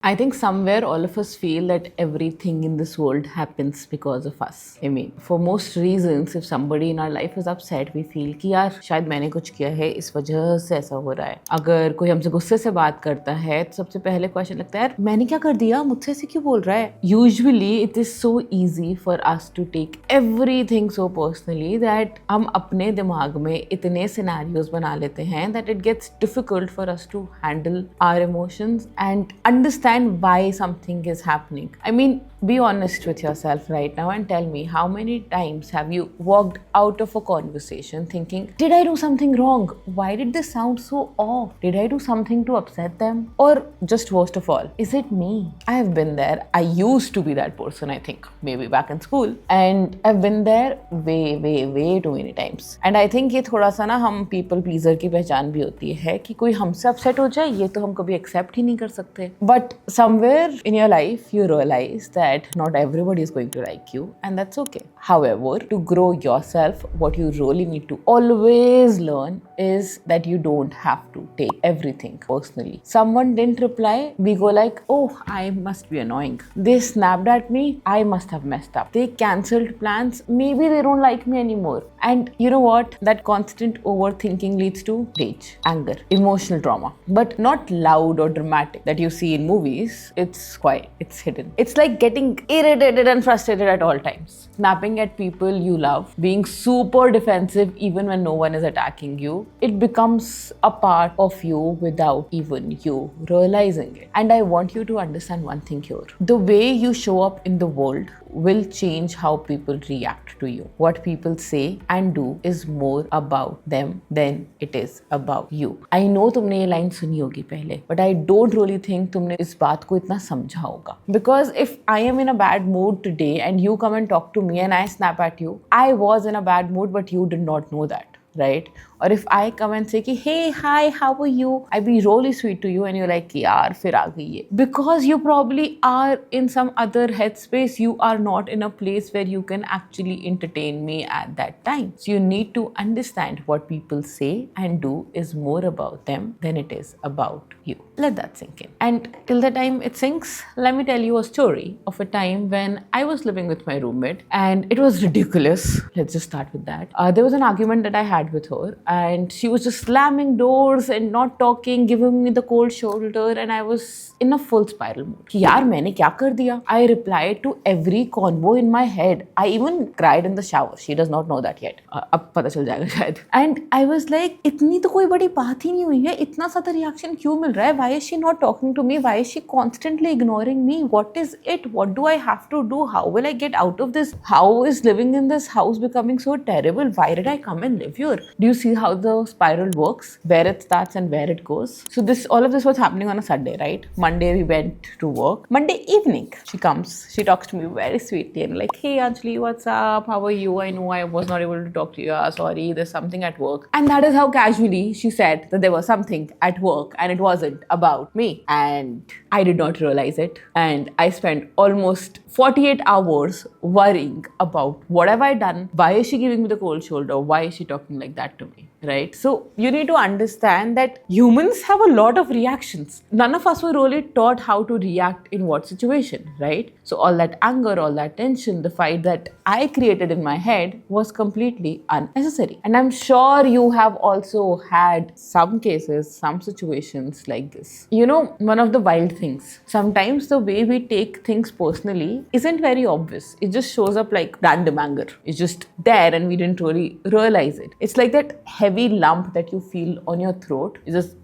I think somewhere all of us feel that everything in this world happens because of us. I mean, for most reasons, if somebody in our life is upset, we feel कि यार शायद मैंने कुछ किया है इस वजह से ऐसा हो रहा है. अगर कोई हमसे गुस्से से बात करता है तो सबसे पहले क्वेश्चन लगता है यार मैंने क्या कर दिया, मुझसे ऐसे क्यों बोल रहा है. Usually it is so easy for us to take everything so personally that हम अपने दिमाग में इतने सिनेरियोज बना लेते हैं that it gets difficult for us to handle our emotions and understand why something is happening. I mean, be honest with yourself right now and tell me how many times have you walked out of a conversation thinking, did I do something wrong? Why did this sound so off? Did I do something to upset them? Or just worst of all, is it me? I have been there. I used to be that person, I think, maybe back in school. And I've been there way too many times. And I think ये थोड़ा सा ना हम people pleaser की पहचान भी होती है कि कोई हमसे upset हो जाए ये तो हम कभी accept ही नहीं कर सकते. But somewhere in your life you realize that not everybody is going to like you and that's okay. However, to grow yourself, what you really need to always learn is that you don't have to take everything personally. Someone didn't reply, we go like, oh, I must be annoying. They snapped at me, I must have messed up. They cancelled plans, maybe they don't like me anymore. And you know what? That constant overthinking leads to rage, anger, emotional trauma. But not loud or dramatic that you see in movies. It's quiet, it's hidden. It's like getting irritated and frustrated at all times. Snapping at people you love, being super defensive even when no one is attacking you. It becomes a part of you without even you realizing it. And I want you to understand one thing here. The way you show up in the world will change how people react to you. What people say and do is more about them than it is about you. I know तुमने ये line सुनी होगी पहले, but I don't really think तुमने इस बात को इतना समझा होगा. Because if I am in a bad mood today and you come and talk to me and I snap at you, I was in a bad mood but you did not know that. Right? Or if I come and say, hey, hi, how are you? I be really sweet to you and you're like, yaar, fir aa gayi hai. Because you probably are in some other headspace, you are not in a place where you can actually entertain me at that time. So you need to understand what people say and do is more about them than it is about you. Let that sink in. And till the time it sinks, let me tell you a story of a time when I was living with my roommate and it was ridiculous. Let's just start with that. There was an argument that I had with her and she was just slamming doors and not talking, giving me the cold shoulder and I was in a full spiral mood. कि यार मैंने क्या कर दिया? I replied to every convo in my head. I even cried in the shower. She does not know that yet. अब पता चल जाएगा शायद. And I was like, इतनी तो कोई बड़ी बात ही नहीं हुई है. इतना सा reaction क्यों मिल रहा है? Why is she not talking to me? Why is she constantly ignoring me? What is it? What do I have to do? How will I get out of this? How is living in this house becoming so terrible? Why did I come and live here? Do you see how the spiral works? Where it starts and where it goes? So all of this was happening on a Sunday, right? Monday we went to work. Monday evening, she comes. She talks to me very sweetly and like, hey Anjali, what's up? How are you? I know I was not able to talk to you. Sorry, there's something at work. And that is how casually she said that there was something at work and it wasn't about me. And I did not realize it. And I spent almost 48 hours worrying about what have I done? Why is she giving me the cold shoulder? Why is she talking like that to me? Right? So you need to understand that humans have a lot of reactions. None of us were really taught how to react in what situation, right? So all that anger, all that tension, the fight that I created in my head was completely unnecessary. And I'm sure you have also had some cases, some situations like this. You know, one of the wild things, sometimes the way we take things personally isn't very obvious. It just shows up like random anger. It's just there and we didn't really realize it. It's like that heavy lump that you feel on your throat is just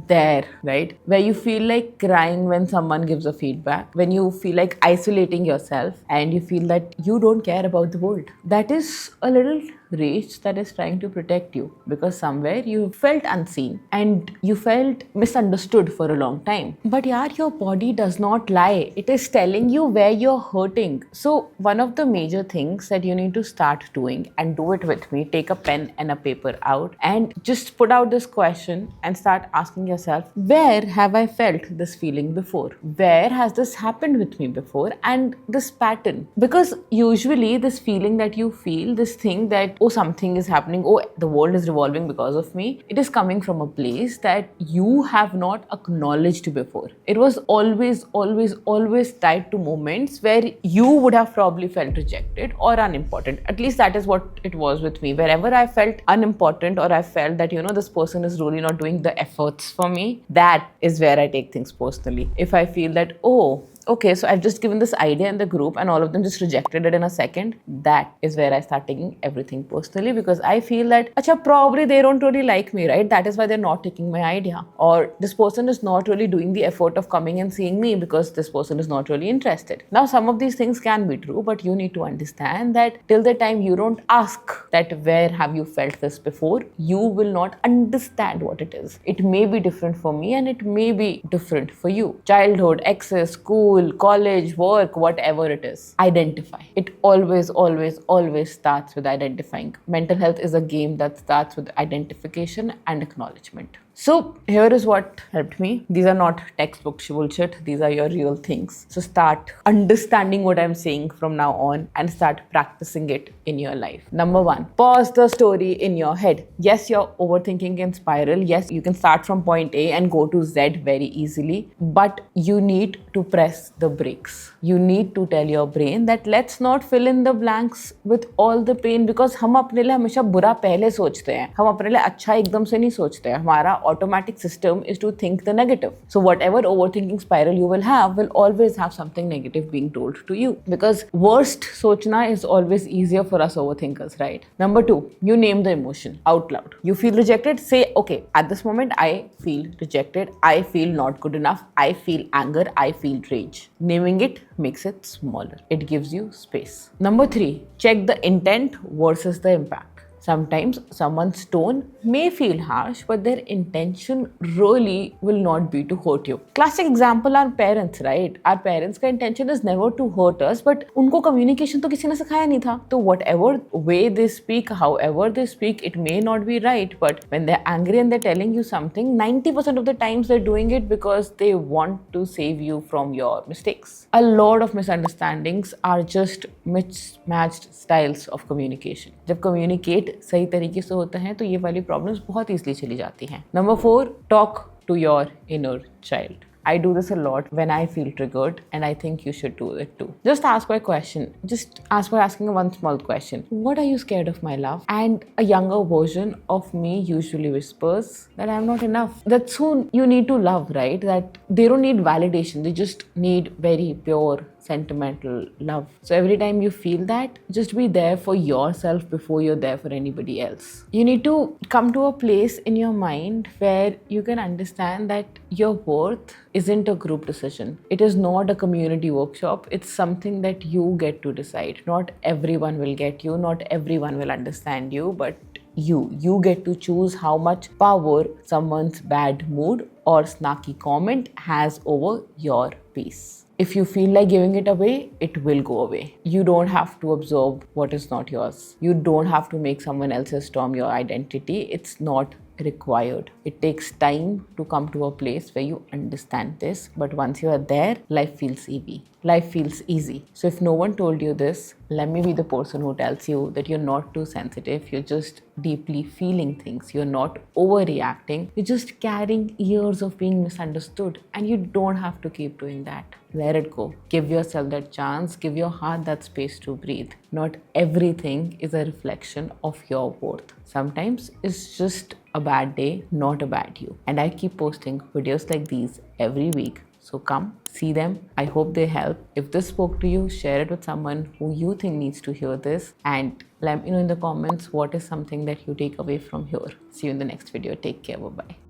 there, right? Where you feel like crying when someone gives a feedback, when you feel like isolating yourself and you feel that you don't care about the world. That is a little rage that is trying to protect you because somewhere you felt unseen and you felt misunderstood for a long time. But yaar, your body does not lie. It is telling you where you're hurting. So one of the major things that you need to start doing, and do it with me, take a pen and a paper out and just put out this question and start asking yourself, where have I felt this feeling before? Where has this happened with me before? And this pattern. Because usually this feeling that you feel, this thing that oh, something is happening, oh, the world is revolving because of me. It is coming from a place that you have not acknowledged before. It was always, always, always tied to moments where you would have probably felt rejected or unimportant. At least that is what it was with me. Wherever I felt unimportant or I felt that, this person is really not doing the efforts for me, that is where I take things personally. If I feel that, oh, okay, so I've just given this idea in the group and all of them just rejected it in a second, that is where I start taking everything personally, because I feel that, acha, probably they don't really like me, right? That is why they're not taking my idea. Or this person is not really doing the effort of coming and seeing me because this person is not really interested. Now, some of these things can be true, but you need to understand that till the time you don't ask that where have you felt this before, you will not understand what it is. It may be different for me and it may be different for you. Childhood, exes, school, college, work, whatever it is. Identify. It always, always, always starts with identifying. Mental health is a game that starts with identification and acknowledgement. So here is what helped me. These are not textbook bullshit. These are your real things. So start understanding what I'm saying from now on and start practicing it in your life. Number 1, pause the story in your head. Yes, you're overthinking can spiral. Yes, you can start from point A and go to Z very easily, but you need to press the brakes. You need to tell your brain that let's not fill in the blanks with all the pain, because हम अपने लिए हमेशा बुरा पहले सोचते हैं. हम अपने लिए अच्छा एकदम से नहीं सोचते हैं. हमारा automatic system is to think the negative. So whatever overthinking spiral you will always have something negative being told to you, because worst sochna is always easier for us overthinkers, right? Number 2, you name the emotion out loud. You feel rejected, say, okay, at this moment I feel rejected, I feel not good enough, I feel anger, I feel rage. Naming it makes it smaller. It gives you space. Number 3, check the intent versus the impact. Sometimes someone's tone may feel harsh, but their intention really will not be to hurt you. Classic example are parents, right? Our parents' intention is never to hurt us, but उनको communication तो किसी ने सिखाया नहीं था. So whatever way they speak, however they speak, it may not be right, but when they're angry and they're telling you something, 90% of the times they're doing it because they want to save you from your mistakes. A lot of misunderstandings are just mismatched styles of communication. जब communicate सही तरीके से होता है तो ये वाली problems बहुत ईजिली चली जाती हैं. Number 4, talk to your inner child. I do this a lot when I feel triggered, and I think you should do it too. Just ask a question. Just ask by asking one small question. What are you scared of, my love? And a younger version of me usually whispers that I'm not enough. That's who you need to love, right? That they don't need validation. They just need very pure sentimental love. So every time you feel that, just be there for yourself before you're there for anybody else. You need to come to a place in your mind where you can understand that your worth isn't a group decision. It is not a community workshop. It's something that you get to decide. Not everyone will get you, not everyone will understand you, but you get to choose how much power someone's bad mood or snarky comment has over your peace. If you feel like giving it away, it will go away. You don't have to absorb what is not yours. You don't have to make someone else's storm your identity. It's not required. It takes time to come to a place where you understand this, but once you are there, life feels easy. Life feels easy. So if no one told you this, let me be the person who tells you that you're not too sensitive, you're just deeply feeling things, you're not overreacting, you're just carrying years of being misunderstood, and you don't have to keep doing that. Let it go. Give yourself that chance, give your heart that space to breathe. Not everything is a reflection of your worth. Sometimes it's just a bad day, not a bad you. And I keep posting videos like these every week. So come, see them. I hope they help. If this spoke to you, share it with someone who you think needs to hear this. And let me know in the comments what is something that you take away from here. See you in the next video. Take care. Bye-bye.